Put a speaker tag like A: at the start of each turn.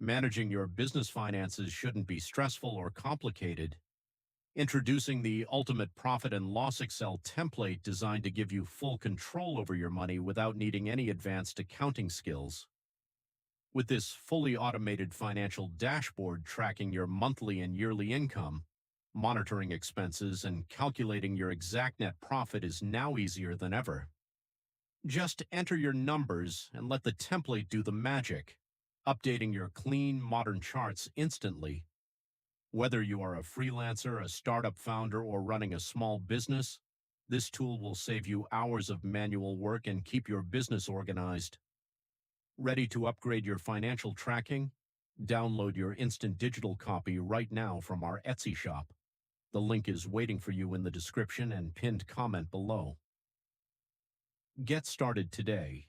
A: Managing your business finances shouldn't be stressful or complicated. Introducing the ultimate profit and loss Excel template designed to give you full control over your money without needing any advanced accounting skills. With this fully automated financial dashboard tracking your monthly and yearly income, monitoring expenses, and calculating your exact net profit is now easier than ever. Just enter your numbers and let the template do the magic, updating your clean, modern charts instantly. Whether you are a freelancer, a startup founder, or running a small business, this tool will save you hours of manual work and keep your business organized. Ready to upgrade your financial tracking? Download your instant digital copy right now from our Etsy shop. The link is waiting for you in the description and pinned comment below. Get started today